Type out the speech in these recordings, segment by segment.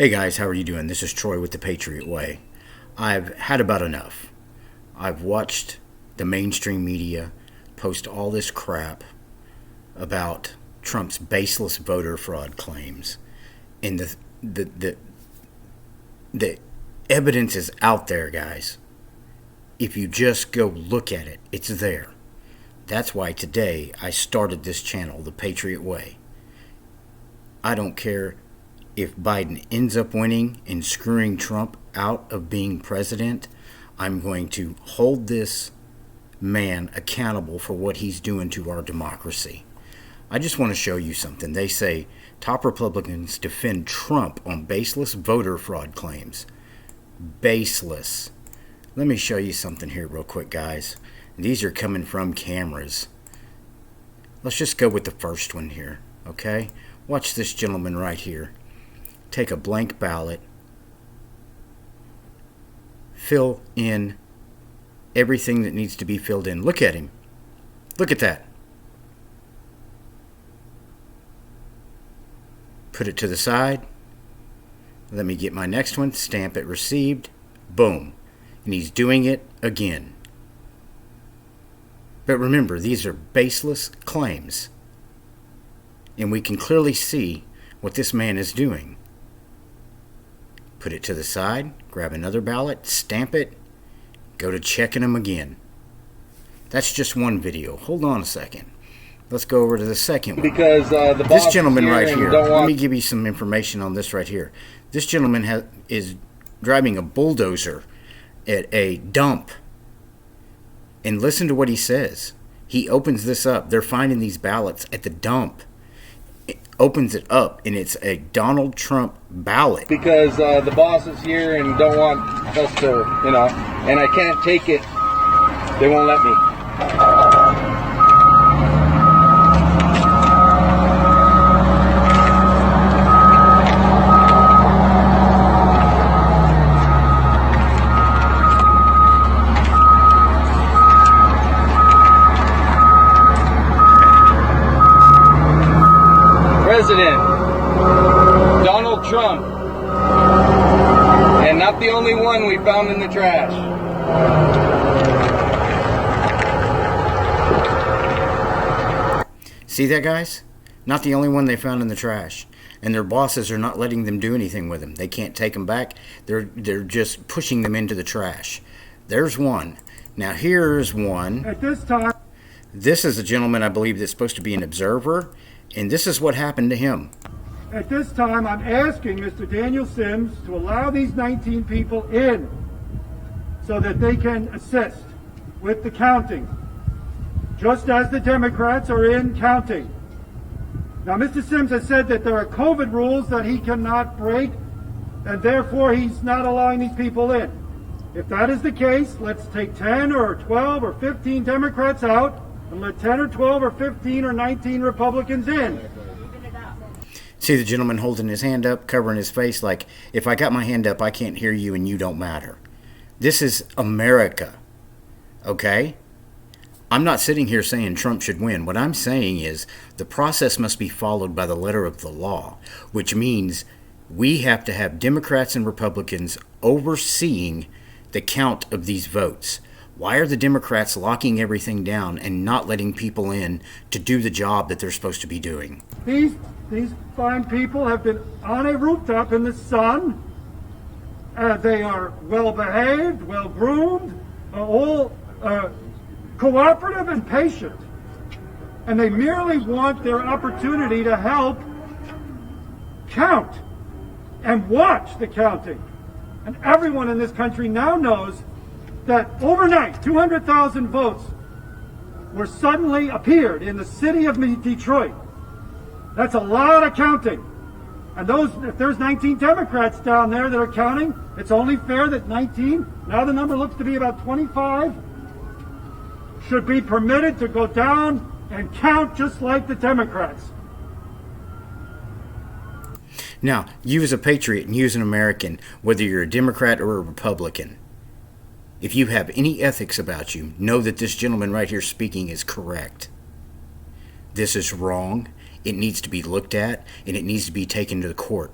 Hey guys, how are you doing? This is Troy with the Patriot Way. I've had about enough. I've watched the mainstream media post all this crap about Trump's baseless voter fraud claims. And the evidence is out there, guys. If you just go look at it, it's there. That's why today I started this channel, The Patriot Way. I don't care if Biden ends up winning and screwing Trump out of being president. I'm going to hold this man accountable for what he's doing to our democracy. I just want to show you something. They say top Republicans defend Trump on baseless voter fraud claims. Baseless. Let me show you something here real quick, guys. These are coming from cameras. Let's just go with the first one here, okay? Watch this gentleman right here. Take a blank ballot, fill in everything that needs to be filled in. Look at him. Look at that. Put it to the side. Let me get my next one. Stamp it received. Boom. And he's doing it again. But remember, these are baseless claims. And we can clearly see what this man is doing. Put it to the side, grab another ballot, stamp it, go to checking them again. That's just one video. Hold on a second. Let's go over to the second one. Because this gentleman right here, let me give you some information on this right here. This gentleman is driving a bulldozer at a dump. And listen to what he says. He opens this up. They're finding these ballots at the dump. Opens it up, and it's a Donald Trump ballot. Because the boss is here and don't want us to, and I can't take it. They won't let me. President Donald Trump, and not the only one we found in the trash. See that, guys? Not the only one they found in the trash. And their bosses are not letting them do anything with them. They can't take them back. They're just pushing them into the trash. There's one. Now here's one. At this time, this is a gentleman, I believe, that's supposed to be an observer. And this is what happened to him. At this time, I'm asking Mr. Daniel Sims to allow these 19 people in so that they can assist with the counting, just as the Democrats are in counting. Now, Mr. Sims has said that there are COVID rules that he cannot break, and therefore he's not allowing these people in. If that is the case, let's take 10 or 12 or 15 Democrats out and let 10 or 12 or 15 or 19 Republicans in. See the gentleman holding his hand up, covering his face like, if I got my hand up, I can't hear you and you don't matter. This is America, okay? I'm not sitting here saying Trump should win. What I'm saying is the process must be followed by the letter of the law, which means we have to have Democrats and Republicans overseeing the count of these votes. Why are the Democrats locking everything down and not letting people in to do the job that they're supposed to be doing? These fine people have been on a rooftop in the sun. They are well behaved, well groomed, all cooperative and patient. And they merely want their opportunity to help count and watch the counting. And everyone in this country now knows that overnight 200,000 votes were suddenly appeared in the city of Detroit. That's a lot of counting. And if there's 19 Democrats down there that are counting, it's only fair that 19, now the number looks to be about 25, should be permitted to go down and count just like the Democrats. Now, you as a patriot and you as an American, whether you're a Democrat or a Republican, if you have any ethics about you, know that this gentleman right here speaking is correct. This is wrong. It needs to be looked at, and it needs to be taken to the court.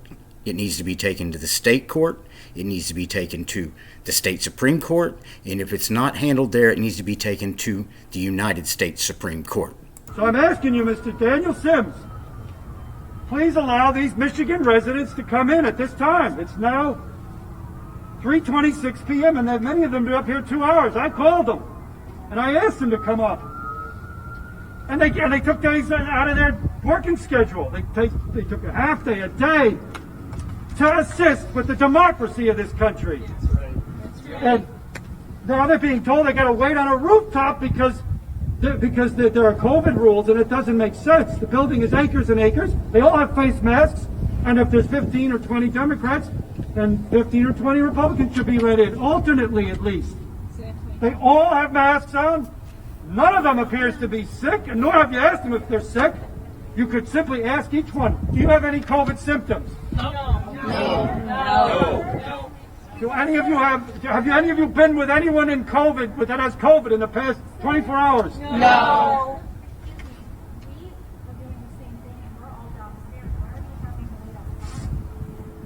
It needs to be taken to the state court. It needs to be taken to the state Supreme Court. And if it's not handled there, it needs to be taken to the United States Supreme Court. So I'm asking you, Mr. Daniel Sims, please allow these Michigan residents to come in at this time. It's now 3:26 p.m. and many of them been up here 2 hours. I called them and I asked them to come up. And they took days out of their working schedule. They took a half day, a day, to assist with the democracy of this country. And now they're being told they got to wait on a rooftop because there are COVID rules, and it doesn't make sense. The building is acres and acres. They all have face masks, and if there's 15 or 20 Democrats, then 15 or 20 Republicans should be let in, alternately at least. They all have masks on. None of them appears to be sick, and nor have you asked them if they're sick. You could simply ask each one, do you have any COVID symptoms? No. Do any of you have any of you been with anyone in COVID that has COVID in the past 24 hours? No.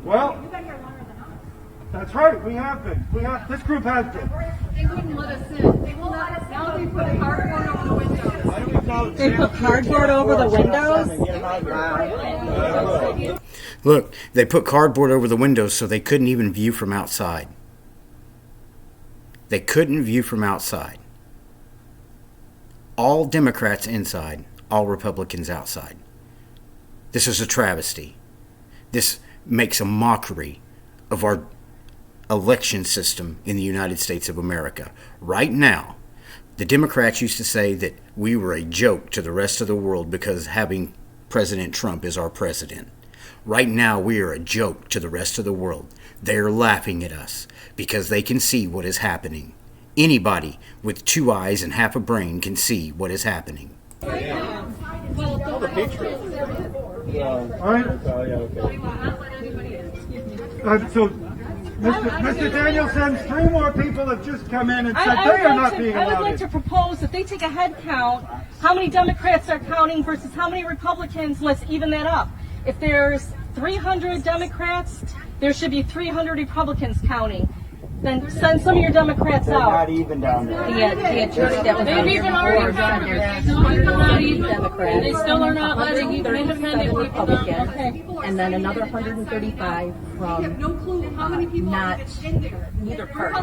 Well, that's right. We have been. This group has been. They wouldn't let us in. They won't let us in. Now they put cardboard over the windows. They put cardboard over the windows? Look, they put cardboard over the windows so they couldn't even view from outside. They couldn't view from outside. All Democrats inside, all Republicans outside. This is a travesty. This makes a mockery of our election system in the United States of America. Right now, the Democrats used to say that we were a joke to the rest of the world because having President Trump is our president. Right now, we are a joke to the rest of the world. They are laughing at us because they can see what is happening. Anybody with 2 eyes and half a brain can see what is happening. All right. So, Mr. Danielson, 3 more people have just come in and said they are not being allowed in. I would like to propose that they take a head count, how many Democrats are counting versus how many Republicans. Let's even that up. If there's 300 Democrats, there should be 300 Republicans counting. Then send some of your Democrats out. Not even down there. They've even already found there's not even Democrats. They still are not letting even independent people down. Okay. And then another 135 from No clue how many people not in there. neither party,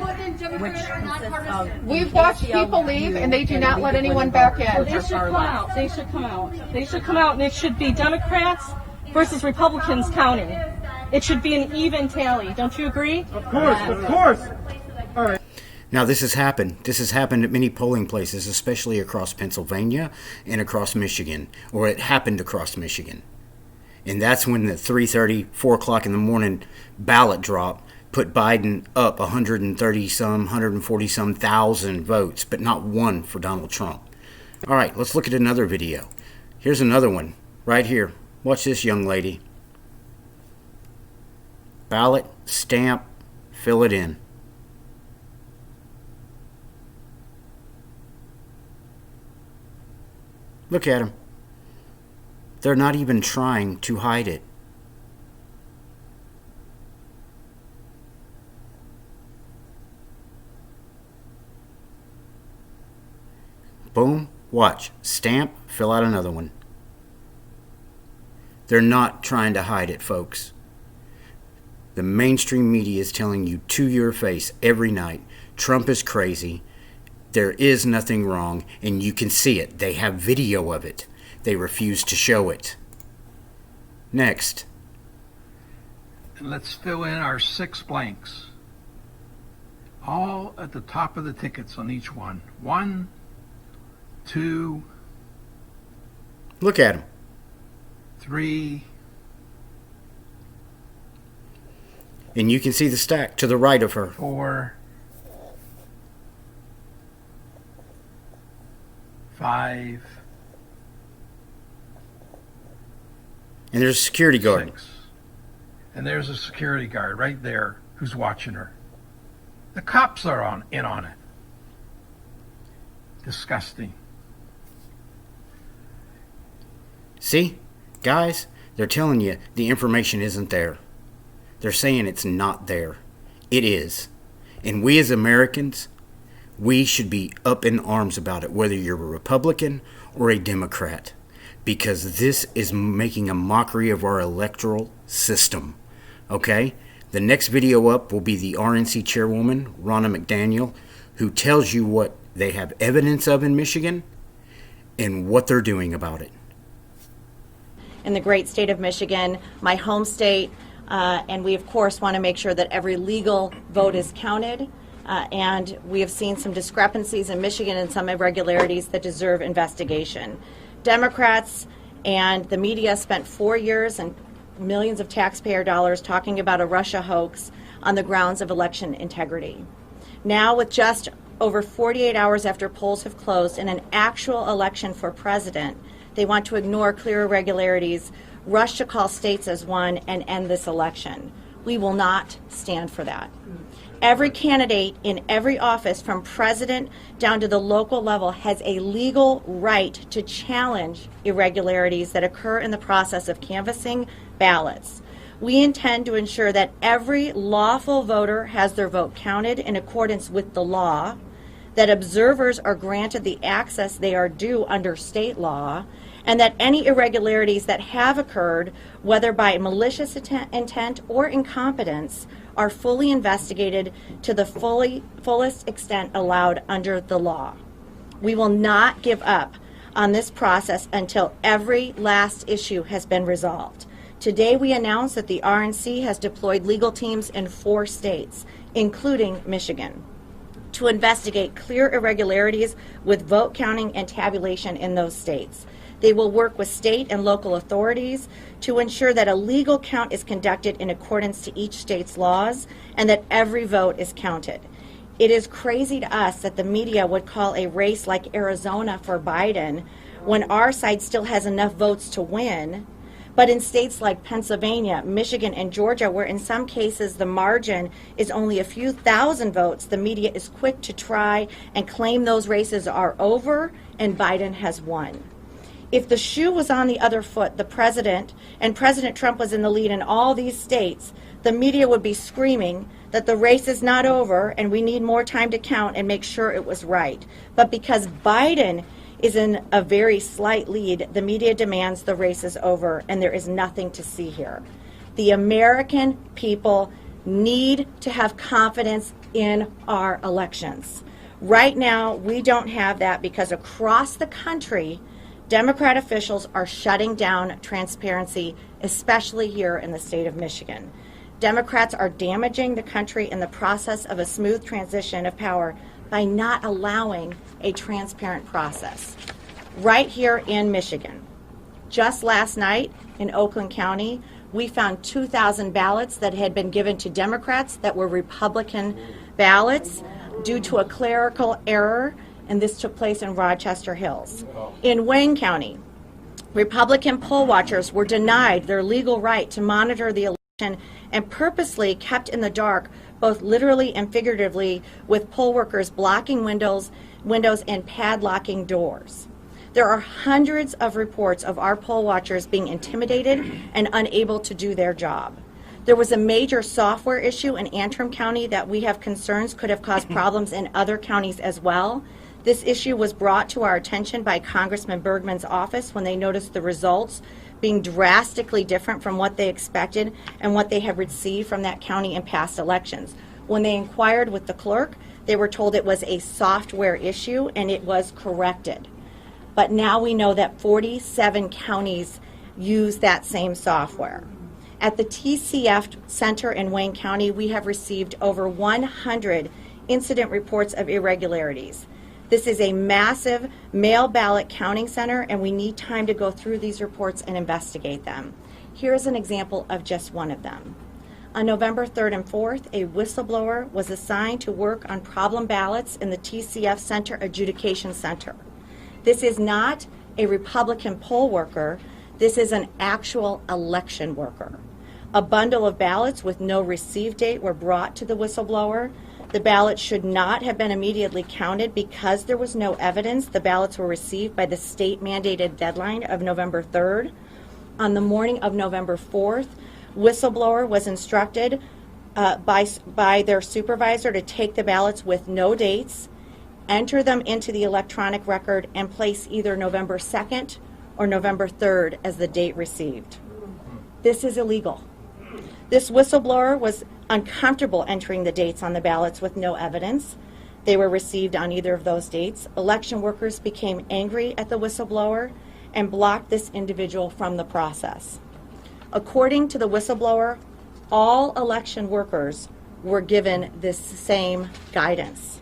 which consists of We've watched people leave and they do not let anyone back in. They should come out. They should come out. They should come out, and it should be Democrats versus Republicans counting. It should be an even tally. Don't you agree? Of course. All right. Now, this has happened. This has happened at many polling places, especially across Pennsylvania and across Michigan, or it happened across Michigan. And that's when the 3:30, 4 o'clock in the morning ballot drop put Biden up 140-some thousand votes, but not one for Donald Trump. All right, let's look at another video. Here's another one right here. Watch this, young lady. Ballot, stamp, fill it in. Look at them. They're not even trying to hide it. Boom, watch, stamp, fill out another one. They're not trying to hide it, folks. The mainstream media is telling you to your face every night, Trump is crazy, there is nothing wrong, and you can see it. They have video of it. They refuse to show it. Next. And let's fill in our 6 blanks. All at the top of the tickets on each one. 1, 2. Look at them. 3. And you can see the stack to the right of her. 4. 5. And there's a security guard. 6. And there's a security guard right there who's watching her. The cops are in on it. Disgusting. See? Guys, they're telling you the information isn't there. They're saying it's not there. It is. And we as Americans, we should be up in arms about it, whether you're a Republican or a Democrat, because this is making a mockery of our electoral system. Okay? The next video up will be the RNC Chairwoman, Ronna McDaniel, who tells you what they have evidence of in Michigan and what they're doing about it. In the great state of Michigan, my home state, and we of course want to make sure that every legal vote is counted. And we have seen some discrepancies in Michigan and some irregularities that deserve investigation. Democrats and the media spent 4 years and millions of taxpayer dollars talking about a Russia hoax on the grounds of election integrity. Now, with just over 48 hours after polls have closed in an actual election for president, they want to ignore clear irregularities, rush to call states as one, and end this election. We will not stand for that. Every candidate in every office, from president down to the local level, has a legal right to challenge irregularities that occur in the process of canvassing ballots. We intend to ensure that every lawful voter has their vote counted in accordance with the law, that observers are granted the access they are due under state law, and that any irregularities that have occurred, whether by malicious intent or incompetence, are fully investigated to the fullest extent allowed under the law. We will not give up on this process until every last issue has been resolved. Today we announced that the RNC has deployed legal teams in 4 states, including Michigan, to investigate clear irregularities with vote counting and tabulation in those states. They will work with state and local authorities to ensure that a legal count is conducted in accordance to each state's laws and that every vote is counted. It is crazy to us that the media would call a race like Arizona for Biden when our side still has enough votes to win. But in states like Pennsylvania, Michigan, and Georgia, where in some cases the margin is only a few thousand votes, the media is quick to try and claim those races are over and Biden has won. If the shoe was on the other foot, the president and President Trump was in the lead in all these states, the media would be screaming that the race is not over and we need more time to count and make sure it was right. But because Biden is in a very slight lead, the media demands the race is over and there is nothing to see here. The American people need to have confidence in our elections. Right now, we don't have that because across the country, Democrat officials are shutting down transparency, especially here in the state of Michigan. Democrats are damaging the country in the process of a smooth transition of power by not allowing a transparent process. Right here in Michigan, just last night in Oakland County, we found 2,000 ballots that had been given to Democrats that were Republican ballots due to a clerical error, and this took place in Rochester Hills. In Wayne County, Republican poll watchers were denied their legal right to monitor the election and purposely kept in the dark, both literally and figuratively, with poll workers blocking windows and padlocking doors. There are hundreds of reports of our poll watchers being intimidated and unable to do their job. There was a major software issue in Antrim County that we have concerns could have caused problems in other counties as well. This issue was brought to our attention by Congressman Bergman's office when they noticed the results being drastically different from what they expected and what they have received from that county in past elections. When they inquired with the clerk, they were told it was a software issue and it was corrected. But now we know that 47 counties use that same software. At the TCF Center in Wayne County, we have received over 100 incident reports of irregularities. This is a massive mail ballot counting center, and we need time to go through these reports and investigate them. Here's an example of just one of them. On November 3rd and 4th, a whistleblower was assigned to work on problem ballots in the TCF Center Adjudication Center. This is not a Republican poll worker. This is an actual election worker. A bundle of ballots with no receive date were brought to the whistleblower. The ballots should not have been immediately counted because there was no evidence. The ballots were received by the state-mandated deadline of November 3rd. On the morning of November 4th, Whistleblower was instructed by their supervisor to take the ballots with no dates, enter them into the electronic record, and place either November 2nd or November 3rd as the date received. This is illegal. This whistleblower was uncomfortable entering the dates on the ballots with no evidence they were received on either of those dates. Election workers became angry at the whistleblower and blocked this individual from the process. According to the whistleblower, all election workers were given this same guidance.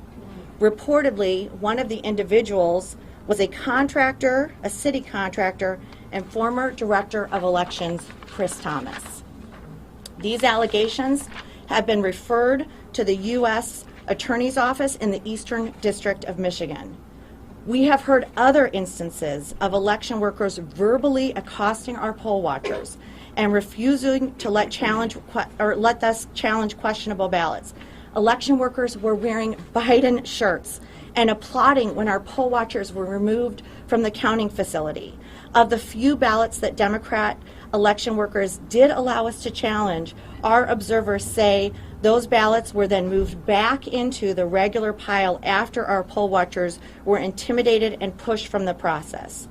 Reportedly, one of the individuals was a contractor, a city contractor, and former director of elections, Chris Thomas. These allegations have been referred to the U.S. Attorney's Office in the Eastern District of Michigan. We have heard other instances of election workers verbally accosting our poll watchers and refusing to let us challenge questionable ballots. Election workers were wearing Biden shirts and applauding when our poll watchers were removed from the counting facility. Of the few ballots that Democrat election workers did allow us to challenge, our observers say those ballots were then moved back into the regular pile after our poll watchers were intimidated and pushed from the process.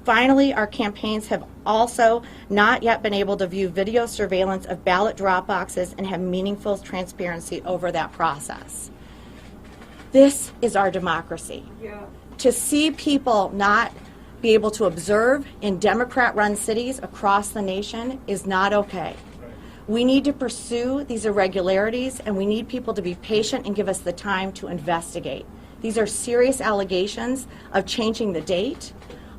Finally, our campaigns have also not yet been able to view video surveillance of ballot drop boxes and have meaningful transparency over that process. This is our democracy. Yeah. To see people not be able to observe in Democrat-run cities across the nation is not okay. We need to pursue these irregularities, and we need people to be patient and give us the time to investigate. These are serious allegations of changing the date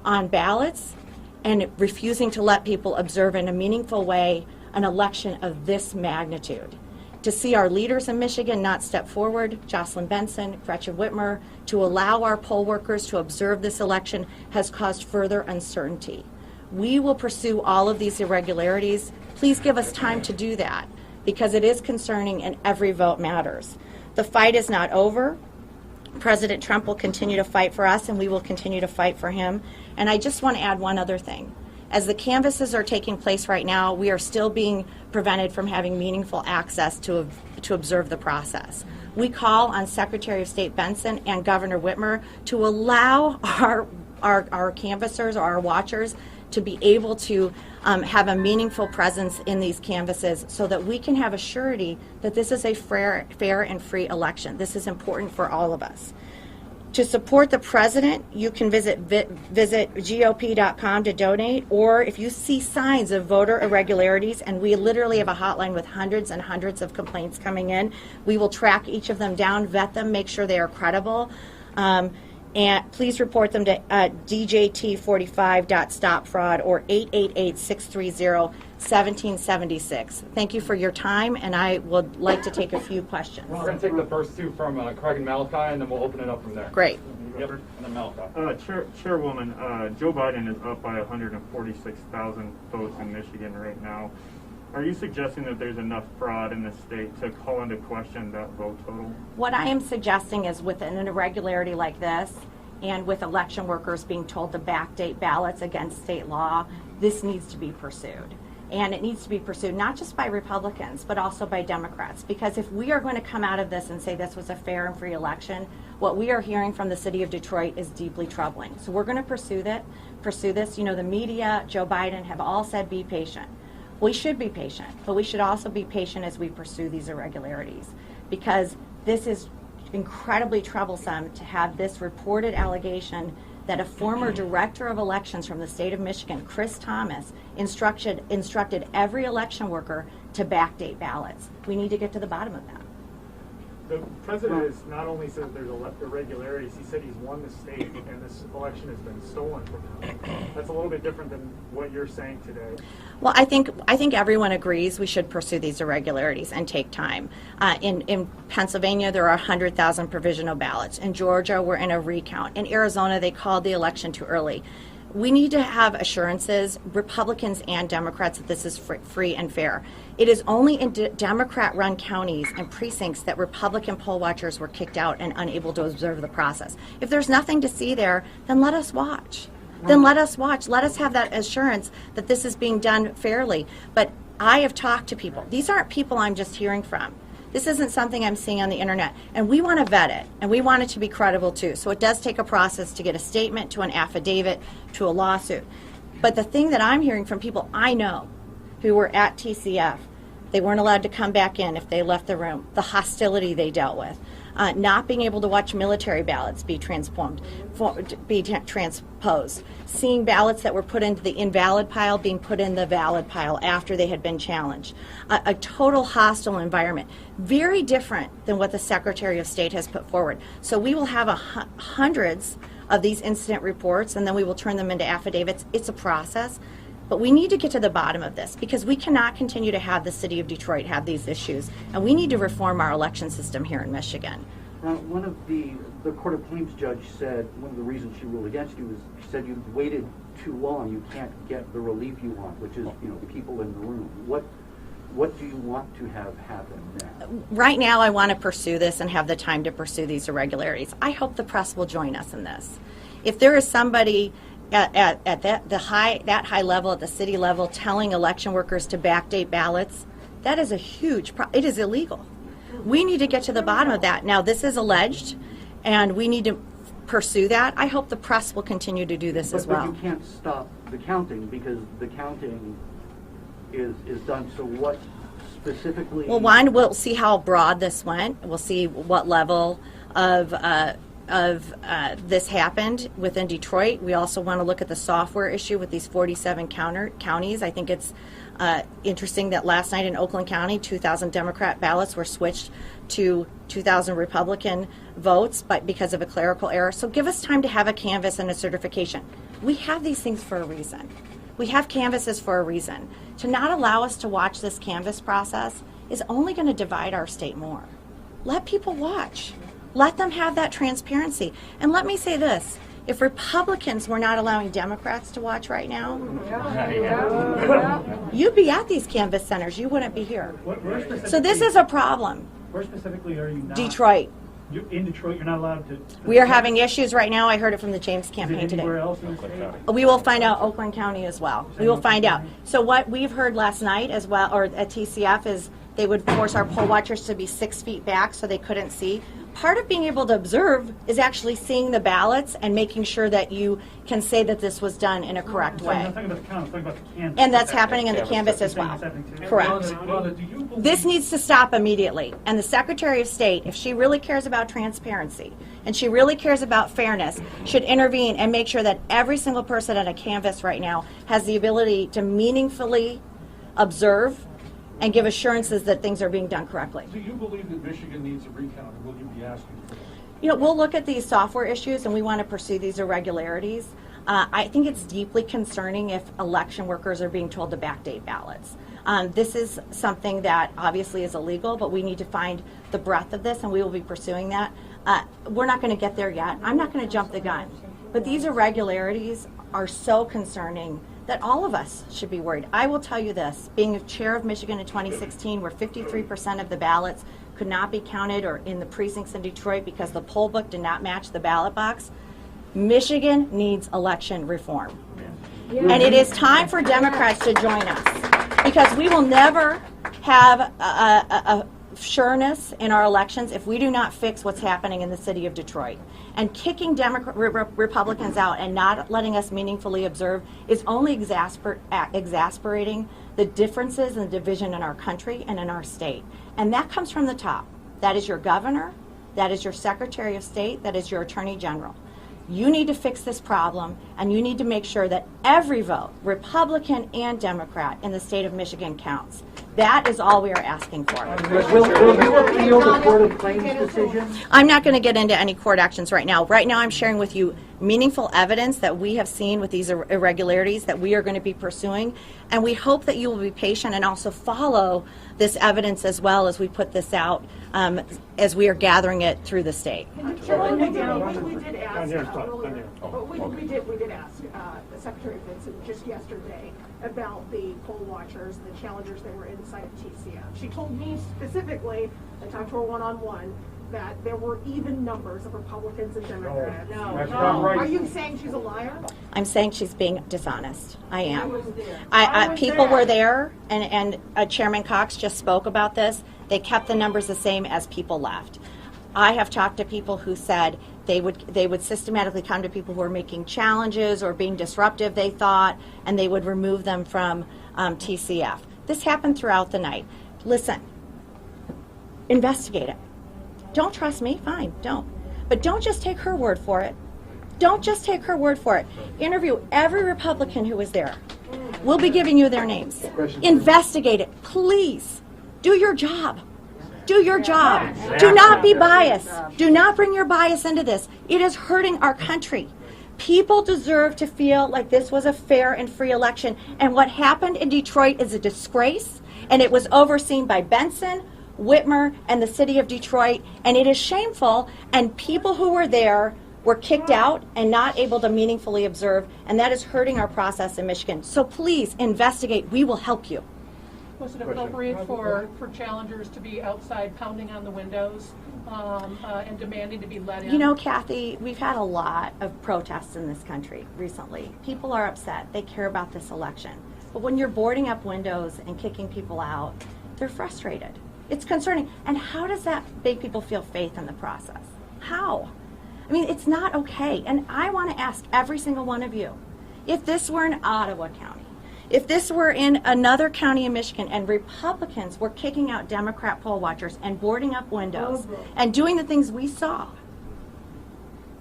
on ballots and refusing to let people observe in a meaningful way an election of this magnitude. To see our leaders in Michigan not step forward, Jocelyn Benson, Gretchen Whitmer, to allow our poll workers to observe this election has caused further uncertainty. We will pursue all of these irregularities. Please give us time to do that, because it is concerning and every vote matters. The fight is not over. President Trump will continue to fight for us, and we will continue to fight for him. And I just want to add one other thing. As the canvasses are taking place right now, we are still being prevented from having meaningful access to observe the process. We call on Secretary of State Benson and Governor Whitmer to allow our canvassers or our watchers to be able to have a meaningful presence in these canvases so that we can have a surety that this is a fair and free election. This is important for all of us. To support the president, you can visit GOP.com to donate, or if you see signs of voter irregularities, and we literally have a hotline with hundreds and hundreds of complaints coming in, we will track each of them down, vet them, make sure they are credible, and please report them to DJT45.stopfraud or 888-630-1776. Thank you for your time, and I would like to take a few questions. We're going to take the first two from Craig and Malachi, and then we'll open it up from there. Great. Yep. And then Malachi. Chairwoman, Joe Biden is up by 146,000 votes in Michigan right now. Are you suggesting that there's enough fraud in the state to call into question that vote total? What I am suggesting is with an irregularity like this, and with election workers being told to backdate ballots against state law, this needs to be pursued. And it needs to be pursued not just by Republicans, but also by Democrats. Because if we are going to come out of this and say this was a fair and free election, what we are hearing from the city of Detroit is deeply troubling. So we're going to pursue this. You know, the media, Joe Biden, have all said be patient. We should be patient, but we should also be patient as we pursue these irregularities, because this is incredibly troublesome to have this reported allegation that a former director of elections from the state of Michigan, Chris Thomas, instructed every election worker to backdate ballots. We need to get to the bottom of that. The president has not only said there's irregularities, he said he's won the state and this election has been stolen from him. That's a little bit different than what you're saying today. Well, I think everyone agrees we should pursue these irregularities and take time. In Pennsylvania, there are 100,000 provisional ballots. In Georgia, we're in a recount. In Arizona, they called the election too early. We need to have assurances, Republicans and Democrats, that this is free and fair. It is only in Democrat-run counties and precincts that Republican poll watchers were kicked out and unable to observe the process. If there's nothing to see there, then let us watch. Then let us watch. Let us have that assurance that this is being done fairly. But I have talked to people. These aren't people I'm just hearing from. This isn't something I'm seeing on the internet. And we want to vet it, and we want it to be credible too. So it does take a process to get a statement, to an affidavit, to a lawsuit. But the thing that I'm hearing from people I know who were at TCF, they weren't allowed to come back in if they left the room, the hostility they dealt with, not being able to watch military ballots be transposed, seeing ballots that were put into the invalid pile being put in the valid pile after they had been challenged. A total hostile environment, very different than what the Secretary of State has put forward. So we will have hundreds of these incident reports, and then we will turn them into affidavits. It's a process. But we need to get to the bottom of this, because we cannot continue to have the city of Detroit have these issues, and we need to reform our election system here in Michigan. One of the Court of Claims judge said one of the reasons she ruled against you is she said you've waited too long. You can't get the relief you want, which is the people in the room. What do you want to have happen now? Right now, I want to pursue this and have the time to pursue these irregularities. I hope the press will join us in this. If there is somebody at that high level, at the city level, telling election workers to backdate ballots, that is a huge problem. It is illegal. We need to get to the bottom of that. Now, this is alleged, and we need to pursue that. I hope the press will continue to do this as well. But you can't stop the counting, because the counting is done. So what specifically? Well, one, we'll see how broad this went. We'll see what level of this happened within Detroit. We also want to look at the software issue with these 47 counties. I think it's interesting that last night in Oakland County, 2,000 Democrat ballots were switched to 2,000 Republican votes, but because of a clerical error. So give us time to have a canvass and a certification. We have these things for a reason. We have canvasses for a reason. To not allow us to watch this canvass process is only going to divide our state more. Let people watch. Let them have that transparency. And let me say this, if Republicans were not allowing Democrats to watch right now, you'd be at these canvass centers. You wouldn't be here. So this is a problem. Where specifically are you not? Detroit. In Detroit, you're not allowed to. We are having issues right now. I heard it from the James campaign today. Anywhere else in the state? We will find out Oakland County as well. We will find out. So what we've heard last night as well, or at TCF, is they would force our poll watchers to be 6 feet back so they couldn't see. Part of being able to observe is actually seeing the ballots and making sure that you can say that this was done in a correct way. I'm talking about the count, I'm talking about the canvas. And that's happening in the canvas as well. Correct. This needs to stop immediately. And the Secretary of State, if she really cares about transparency and she really cares about fairness, should intervene and make sure that every single person at a canvas right now has the ability to meaningfully observe and give assurances that things are being done correctly. Do you believe that Michigan needs a recount, or will you be asking for that? We'll look at these software issues, and we want to pursue these irregularities. I think it's deeply concerning if election workers are being told to backdate ballots. This is something that obviously is illegal, but we need to find the breadth of this, and we will be pursuing that. We're not going to get there yet. I'm not going to jump the gun. But these irregularities are so concerning that all of us should be worried. I will tell you this, being a chair of Michigan in 2016, where 53% of the ballots could not be counted or in the precincts in Detroit because the poll book did not match the ballot box, Michigan needs election reform. And it is time for Democrats to join us, because we will never have a sureness in our elections if we do not fix what's happening in the city of Detroit. And kicking Republicans out and not letting us meaningfully observe is only exasperating the differences and division in our country and in our state. And that comes from the top. That is your governor, that is your Secretary of State, that is your Attorney General. You need to fix this problem, and you need to make sure that every vote, Republican and Democrat, in the state of Michigan counts. That is all we are asking for. Will you appeal the Court of Claims decision? I'm not going to get into any court actions right now. Right now I'm sharing with you meaningful evidence that we have seen with these irregularities that we are going to be pursuing, and we hope that you will be patient and also follow this evidence as well as we put this out as we are gathering it through the state. We did ask the Secretary of Vincent just yesterday about the poll watchers, the challengers that were inside of TCF. She told me specifically, I talked to her one-on-one, that there were even numbers of Republicans and Democrats. No. That's not right. Are you saying she's a liar? I'm saying she's being dishonest. I am. I was People there. were there, and Chairman Cox just spoke about this. They kept the numbers the same as people left. I have talked to people who said they would systematically come to people who were making challenges or being disruptive, they thought, and they would remove them from TCF. This happened throughout the night. Listen, investigate it. Don't trust me? Fine, don't. But don't just take her word for it. Don't just take her word for it. Interview every Republican who was there. We'll be giving you their names. Investigate it, please. Do your job. Do your job. Do not be biased. Do not bring your bias into this. It is hurting our country. People deserve to feel like this was a fair and free election. And what happened in Detroit is a disgrace. And it was overseen by Benson, Whitmer, and the city of Detroit. And it is shameful. And people who were there were kicked out and not able to meaningfully observe. And that is hurting our process in Michigan. So please investigate. We will help you. Was it appropriate for challengers to be outside pounding on the windows and demanding to be let in? You know, Kathy, we've had a lot of protests in this country recently. People are upset. They care about this election. But when you're boarding up windows and kicking people out, they're frustrated. It's concerning. And how does that make people feel faith in the process? How? I mean, it's not okay. And I want to ask every single one of you, if this were in Ottawa County, if this were in another county in Michigan and Republicans were kicking out Democrat poll watchers and boarding up windows and doing the things we saw,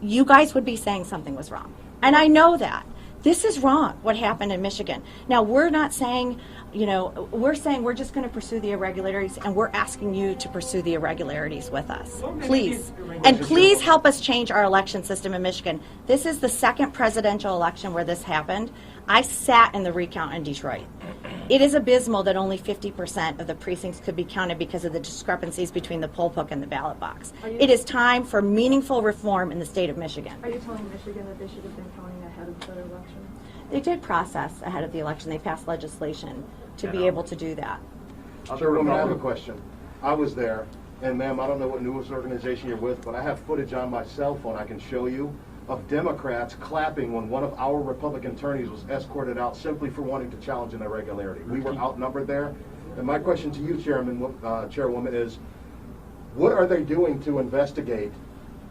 you guys would be saying something was wrong. And I know that. This is wrong, what happened in Michigan. Now, we're not saying, you know, we're saying we're just going to pursue the irregularities, and we're asking you to pursue the irregularities with us. Please. And please help us change our election system in Michigan. This is the second presidential election where this happened. I sat in the recount in Detroit. It is abysmal that only 50% of the precincts could be counted because of the discrepancies between the poll book and the ballot box. It is time for meaningful reform in the state of Michigan. Are you telling Michigan that they should have been counting ahead of the election? They did process ahead of the election. They passed legislation to be able to do that. Chairwoman, I have a question. I was there, and ma'am, I don't know what news organization you're with, but I have footage on my cell phone I can show you of Democrats clapping when one of our Republican attorneys was escorted out simply for wanting to challenge an irregularity. We were outnumbered there. And my question to you, Chairwoman, is what are they doing to investigate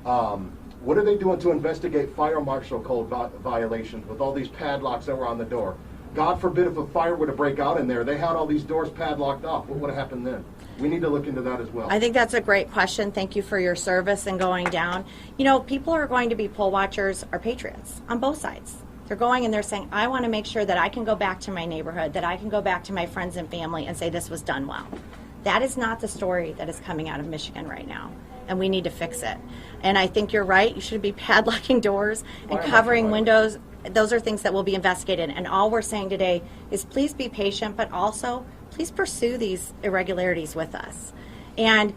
what are they doing to investigate fire marshal code violations with all these padlocks that were on the door? God forbid if a fire were to break out in there, they had all these doors padlocked off. What would have happened then? We need to look into that as well. I think that's a great question. Thank you for your service and going down. You know, people are going to be poll watchers are patriots on both sides. They're going and they're saying, I want to make sure that I can go back to my neighborhood, that I can go back to my friends and family and say this was done well. That is not the story that is coming out of Michigan right now, and we need to fix it. And I think you're right. You should be padlocking doors and covering windows. Those are things that will be investigated. And all we're saying today is please be patient, but also please pursue these irregularities with us. And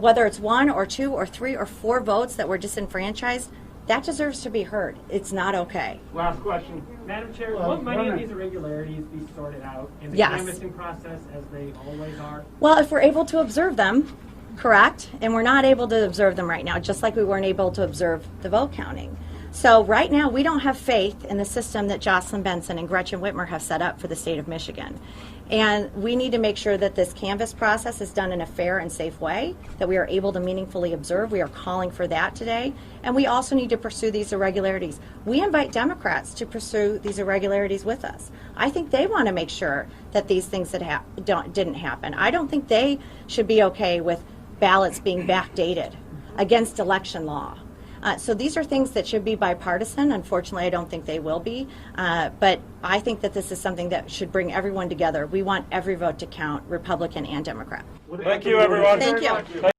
whether it's 1 or 2 or 3 or 4 votes that were disenfranchised, that deserves to be heard. It's not okay. Last question. Madam Chair, will many of these irregularities be sorted out in the canvassing process as they always are? Well, if we're able to observe them, correct, and we're not able to observe them right now, just like we weren't able to observe the vote counting. So right now, we don't have faith in the system that Jocelyn Benson and Gretchen Whitmer have set up for the state of Michigan. And we need to make sure that this canvass process is done in a fair and safe way, that we are able to meaningfully observe. We are calling for that today. And we also need to pursue these irregularities. We invite Democrats to pursue these irregularities with us. I think they want to make sure that these things that didn't happen. I don't think they should be okay with ballots being backdated against election law. So these are things that should be bipartisan. Unfortunately, I don't think they will be. But I think that this is something that should bring everyone together. We want every vote to count, Republican and Democrat. Thank you, everyone. Thank you.